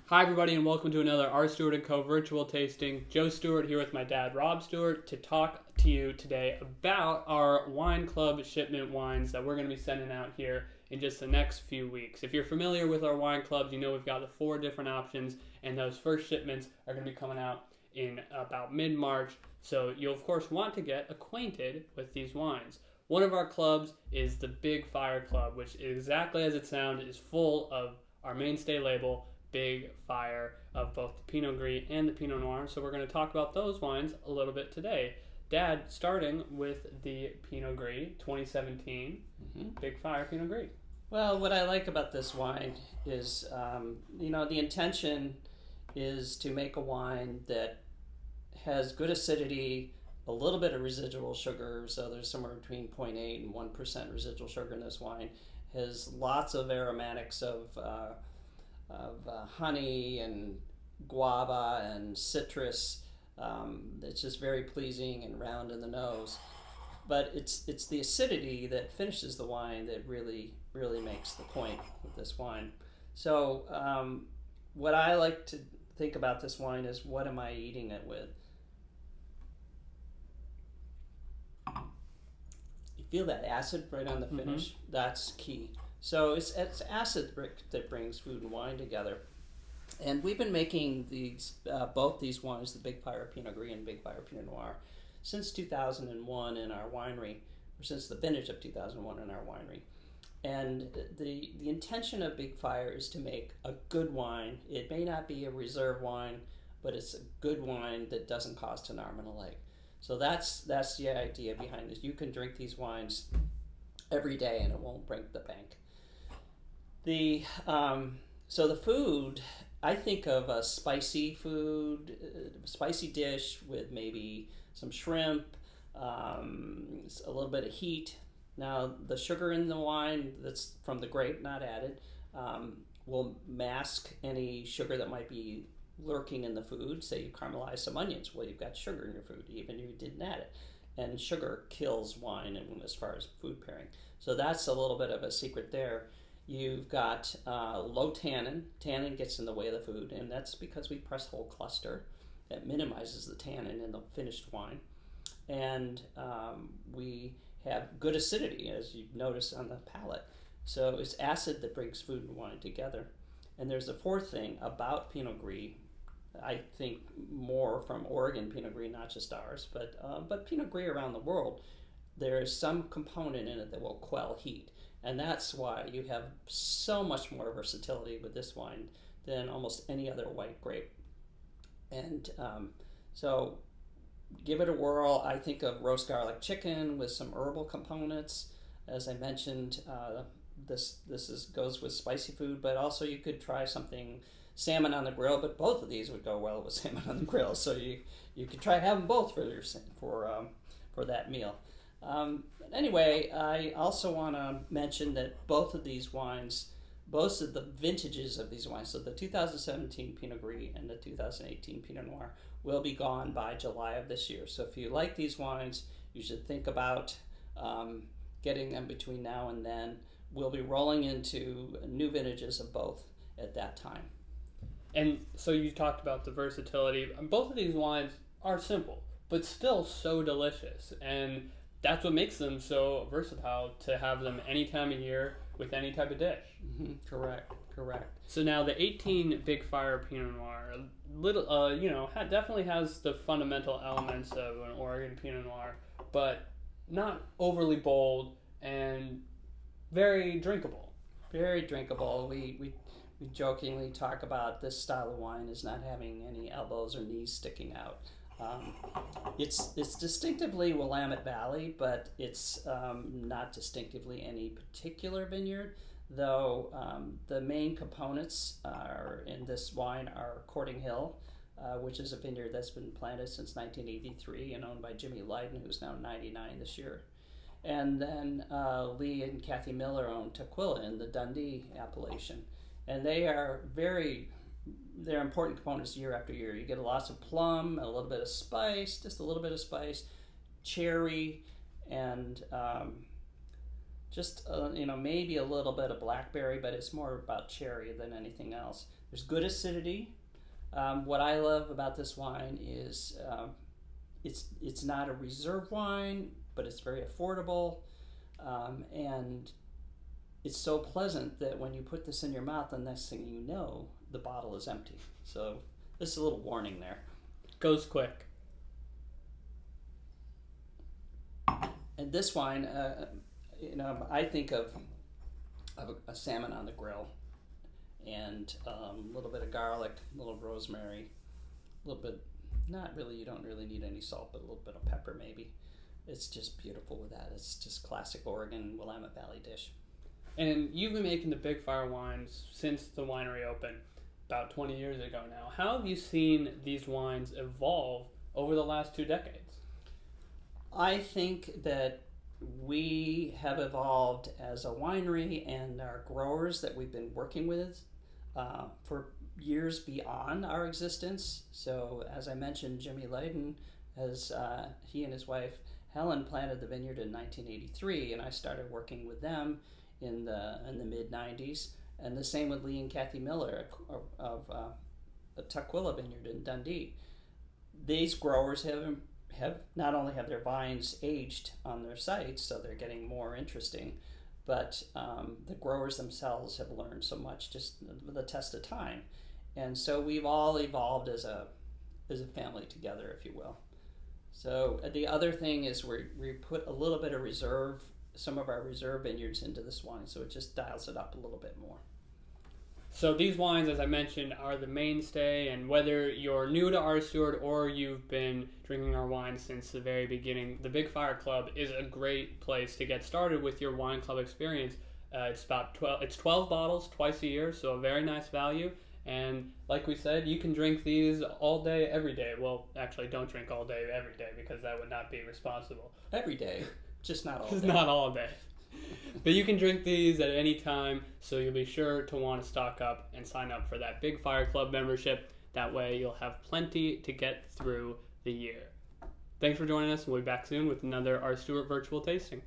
Hi, everybody, and welcome to another R. Stuart & Co. virtual tasting. Joe Stewart here with my dad, Rob Stewart, to talk to you today about our Wine Club Shipment wines that we're going to be sending out here in just the next few weeks. If you're familiar with our wine clubs, you know we've got the 4 different options, and those first shipments are going to be coming out in about mid-March, so you'll, of course, want to get acquainted with these wines. One of our clubs is the Big Fire Club, which, exactly as it sounds, is full of our mainstay label, Big Fire, of both the Pinot Gris and the Pinot Noir. So we're going to talk about those wines a little bit today. Dad, starting with the Pinot Gris 2017 Big Fire Pinot Gris. Well, what I like about this wine is, the intention is to make a wine that has good acidity, a little bit of residual sugar, so there's somewhere between 0.8 and 1% residual sugar in this wine. Has lots of aromatics of honey and guava and citrus. It's just very pleasing and round in the nose. But it's the acidity that finishes the wine that really makes the point with this wine. So what I like to think about this wine is, what am I eating it with? You feel that acid right on the finish? That's key. So it's acid that brings food and wine together. And we've been making both these wines, the Big Fire Pinot Gris and Big Fire Pinot Noir, since 2001 in our winery, or since the vintage of 2001 in our winery. And the intention of Big Fire is to make a good wine. It may not be a reserve wine, but it's a good wine that doesn't cost an arm and a leg. So that's the idea behind this. You can drink these wines every day and it won't break the bank. So the food, I think of a spicy spicy dish with maybe some shrimp, a little bit of heat. Now, the sugar in the wine that's from the grape, not added, will mask any sugar that might be lurking in the food. Say you caramelize some onions, well, you've got sugar in your food, even if you didn't add it. And sugar kills wine as far as food pairing. So that's a little bit of a secret there. You've got low tannin. Tannin gets in the way of the food, and that's because we press whole cluster. That minimizes the tannin in the finished wine. And we have good acidity, as you notice on the palate. So it's acid that brings food and wine together. And there's a fourth thing about Pinot Gris. I think more from Oregon Pinot Gris, not just ours, but Pinot Gris around the world. There is some component in it that will quell heat. And that's why you have so much more versatility with this wine than almost any other white grape. And so give it a whirl. I think of roast garlic chicken with some herbal components. As I mentioned, this goes with spicy food, but also you could try something salmon on the grill, but both of these would go well with salmon on the grill. So you could try having both for that meal. Anyway, I also want to mention that both of these wines, both of the vintages of these wines, so the 2017 Pinot Gris and the 2018 Pinot Noir, will be gone by July of this year. So if you like these wines, you should think about getting them between now and then. We'll be rolling into new vintages of both at that time. And so you talked about the versatility. Both of these wines are simple, but still so delicious. And that's what makes them so versatile, to have them any time of year with any type of dish. Correct. So now the 18 Big Fire Pinot Noir, definitely has the fundamental elements of an Oregon Pinot Noir, but not overly bold and very drinkable. Very drinkable. We jokingly talk about this style of wine as not having any elbows or knees sticking out. It's distinctively Willamette Valley, but it's not distinctively any particular vineyard, though the main components in this wine are Courting Hill, which is a vineyard that's been planted since 1983 and owned by Jimmy Lydon, who's now 99 this year. And then Lee and Kathy Miller own Tequila in the Dundee appellation. And they're important components year after year. You get lots of plum, a little bit of spice, just a little bit of spice, cherry, and Just maybe a little bit of blackberry, but it's more about cherry than anything else. There's good acidity. What I love about this wine is it's not a reserve wine, but it's very affordable, and it's so pleasant that when you put this in your mouth, the next thing you know, the bottle is empty. So this is a little warning there. Goes quick. And this wine, I think of a salmon on the grill, and a little bit of garlic, a little rosemary, a little bit, not really, you don't really need any salt, but a little bit of pepper maybe. It's just beautiful with that. It's just classic Oregon Willamette Valley dish. And you've been making the Big Fire wines since the winery opened about 20 years ago now. How have you seen these wines evolve over the last 2 decades? I think that we have evolved as a winery, and our growers that we've been working with for years beyond our existence. So as I mentioned, Jimmy Leyden, he and his wife Helen planted the vineyard in 1983, and I started working with them in the mid 90s. And the same with Lee and Kathy Miller of Tukwila Vineyard in Dundee. These growers have not only have their vines aged on their sites, so they're getting more interesting, but the growers themselves have learned so much just with the test of time. And so we've all evolved as a family together, if you will. So the other thing is we put a little bit of reserve, some of our reserve vineyards into this wine, so it just dials it up a little bit more. So these wines, as I mentioned, are the mainstay, and whether you're new to our Stuart or you've been drinking our wine since the very beginning, the Big Fire Club is a great place to get started with your wine club experience. It's 12 bottles twice a year, so a very nice value. And like we said, you can drink these all day, every day. Well, actually, don't drink all day, every day, because that would not be responsible. Every day, just not all day. Just not all day. But you can drink these at any time, so you'll be sure to want to stock up and sign up for that Big Fire Club membership. That way you'll have plenty to get through the year. Thanks for joining us. We'll be back soon with another Our Stuart virtual tasting.